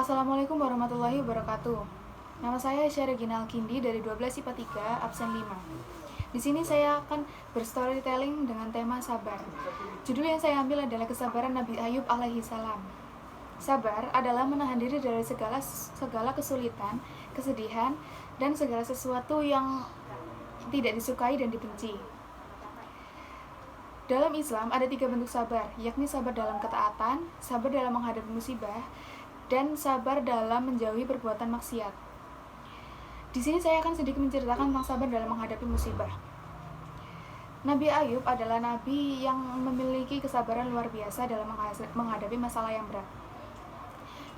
Assalamualaikum warahmatullahi wabarakatuh. Nama saya Aisyah Regina Alkindi dari 12 IPA 3, absen 5. Di sini saya akan berstorytelling dengan tema sabar. Judul yang saya ambil adalah kesabaran Nabi Ayub alaihi salam. Sabar adalah menahan diri dari segala kesulitan, kesedihan, dan segala sesuatu yang tidak disukai dan dibenci. Dalam Islam ada 3 bentuk sabar, yakni sabar dalam ketaatan, sabar dalam menghadapi musibah, dan sabar dalam menjauhi perbuatan maksiat. Di sini saya akan sedikit menceritakan tentang sabar dalam menghadapi musibah. Nabi Ayub adalah nabi yang memiliki kesabaran luar biasa dalam menghadapi masalah yang berat.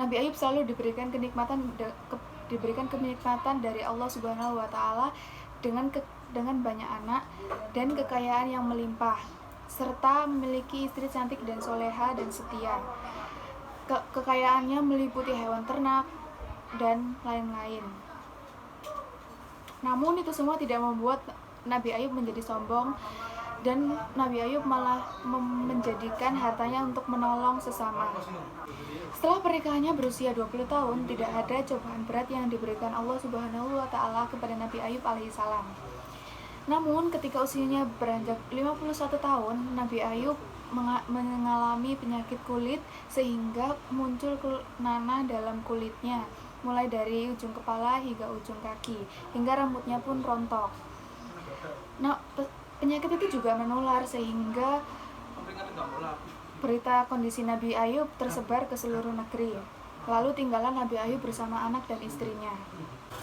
Nabi Ayub selalu diberikan kenikmatan dari Allah Subhanahu wa taala dengan banyak anak dan kekayaan yang melimpah, serta memiliki istri cantik dan soleha dan setia. Kekayaannya meliputi hewan ternak dan lain-lain. Namun itu semua tidak membuat Nabi Ayub menjadi sombong, dan Nabi Ayub malah menjadikan hartanya untuk menolong sesama. Setelah pernikahannya berusia 20 tahun, tidak ada cobaan berat yang diberikan Allah Subhanahu wa taala kepada Nabi Ayub alaihissalam. Namun ketika usianya beranjak 51 tahun, Nabi Ayub mengalami penyakit kulit sehingga muncul nanah dalam kulitnya, mulai dari ujung kepala hingga ujung kaki, hingga rambutnya pun rontok. Nah, penyakit itu juga menular sehingga berita kondisi Nabi Ayub tersebar ke seluruh negeri. Lalu tinggallah Nabi Ayub bersama anak dan istrinya.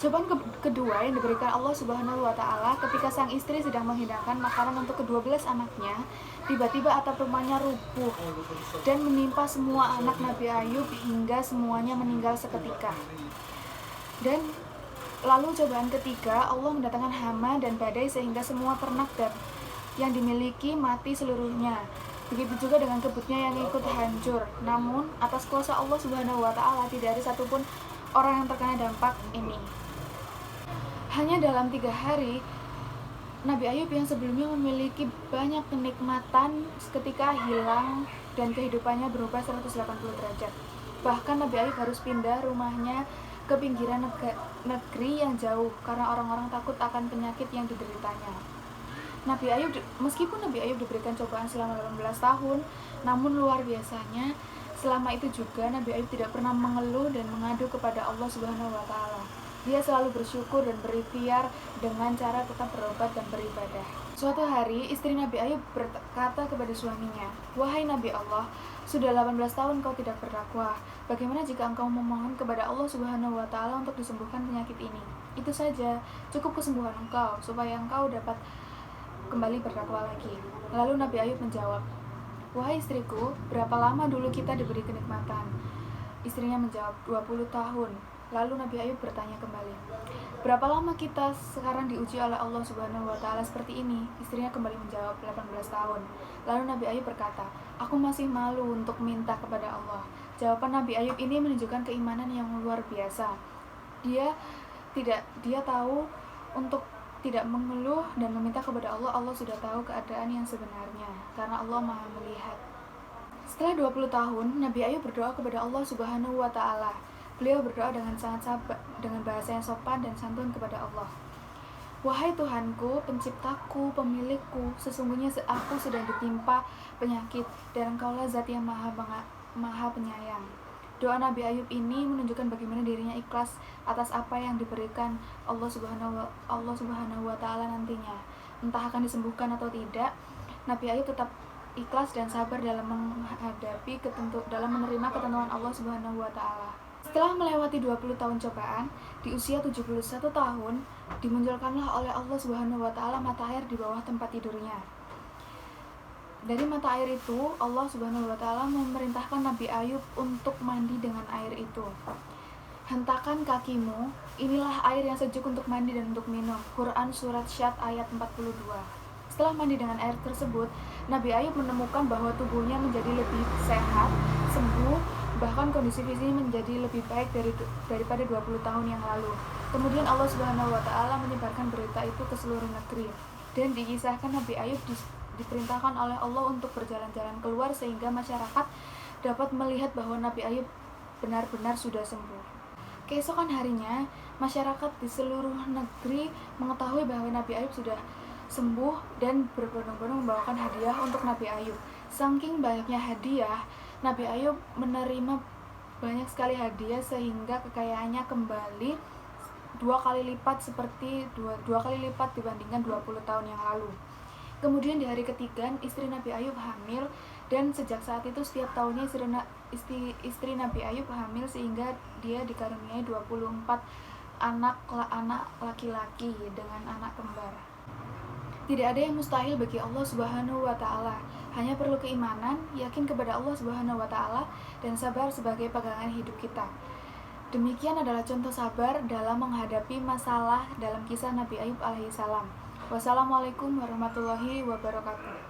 Cobaan kedua yang diberikan Allah Subhanahu wa taala ketika sang istri sedang menghidangkan makanan untuk ke-12 anaknya, tiba-tiba atap rumahnya rubuh dan menimpa semua anak Nabi Ayub hingga semuanya meninggal seketika. Dan lalu cobaan ketiga, Allah mendatangkan hama dan badai sehingga semua ternak yang dimiliki mati seluruhnya. Begitu juga dengan kebunnya yang ikut hancur. Namun atas kuasa Allah Subhanahu wa taala tidak ada satupun orang yang terkena dampak ini. Hanya dalam 3 hari, Nabi Ayub yang sebelumnya memiliki banyak kenikmatan seketika hilang dan kehidupannya berubah 180 derajat. Bahkan Nabi Ayub harus pindah rumahnya ke pinggiran negeri yang jauh karena orang-orang takut akan penyakit yang dideritanya. Meskipun Nabi Ayub diberikan cobaan selama 18 tahun, namun luar biasanya selama itu juga Nabi Ayub tidak pernah mengeluh dan mengadu kepada Allah Subhanahu wa taala. Dia selalu bersyukur dan berikhtiar dengan cara tetap berobat dan beribadah. Suatu hari, istri Nabi Ayub berkata kepada suaminya, "Wahai Nabi Allah, sudah 18 tahun kau tidak berdakwah. Bagaimana jika engkau memohon kepada Allah Subhanahu wa taala untuk disembuhkan penyakit ini? Itu saja, cukup kesembuhan engkau supaya engkau dapat kembali berdakwah lagi." Lalu Nabi Ayub menjawab, "Wahai istriku, berapa lama dulu kita diberi kenikmatan?" Istrinya menjawab, 20 tahun. Lalu Nabi Ayub bertanya kembali, "Berapa lama kita sekarang diuji oleh Allah Subhanahu wa taala seperti ini?" Istrinya kembali menjawab, 18 tahun. Lalu Nabi Ayub berkata, "Aku masih malu untuk minta kepada Allah." Jawaban Nabi Ayub ini menunjukkan keimanan yang luar biasa. Dia tahu untuk tidak mengeluh dan meminta kepada Allah. Allah sudah tahu keadaan yang sebenarnya karena Allah Maha melihat. Setelah 20 tahun, Nabi Ayub berdoa kepada Allah Subhanahu wa taala. Beliau berdoa dengan sangat sabar, dengan bahasa yang sopan dan santun kepada Allah. "Wahai Tuhanku, penciptaku, pemilikku, sesungguhnya aku sedang ditimpa penyakit, dan Engkaulah Zat yang maha penyayang." Doa Nabi Ayub ini menunjukkan bagaimana dirinya ikhlas atas apa yang diberikan Allah Subhanahu wa taala nantinya. Entah akan disembuhkan atau tidak, Nabi Ayub tetap ikhlas dan sabar dalam menerima ketentuan Allah Subhanahu wa taala. Setelah melewati 20 tahun cobaan, di usia 71 tahun, dimunculkanlah oleh Allah Subhanahu wa taala mata air di bawah tempat tidurnya. Dari mata air itu, Allah Subhanahu wa taala memerintahkan Nabi Ayub untuk mandi dengan air itu. "Hentakan kakimu, inilah air yang sejuk untuk mandi dan untuk minum." Quran Surat Syad ayat 42. Setelah mandi dengan air tersebut, Nabi Ayub menemukan bahwa tubuhnya menjadi lebih sehat, sembuh, bahkan kondisi fisiknya menjadi lebih baik daripada 20 tahun yang lalu. Kemudian Allah Subhanahu wa taala menyebarkan berita itu ke seluruh negeri, dan dikisahkan Nabi Ayub diperintahkan oleh Allah untuk berjalan-jalan keluar sehingga masyarakat dapat melihat bahwa Nabi Ayub benar-benar sudah sembuh. Keesokan harinya, masyarakat di seluruh negeri mengetahui bahwa Nabi Ayub sudah sembuh dan berbondong-bondong membawakan hadiah untuk Nabi Ayub. Saking banyaknya hadiah, Nabi Ayub menerima banyak sekali hadiah sehingga kekayaannya kembali dua kali lipat dibandingkan 20 tahun yang lalu. Kemudian di hari ketiga, istri Nabi Ayub hamil, dan sejak saat itu setiap tahunnya istri Nabi Ayub hamil sehingga dia dikaruniai 24 anak laki-laki dengan anak kembar. Tidak ada yang mustahil bagi Allah Subhanahu wa Ta'ala. Hanya perlu keimanan, yakin kepada Allah Subhanahu wa Ta'ala, dan sabar sebagai pegangan hidup kita. Demikian adalah contoh sabar dalam menghadapi masalah dalam kisah Nabi Ayub alaihissalam. Wassalamualaikum warahmatullahi wabarakatuh.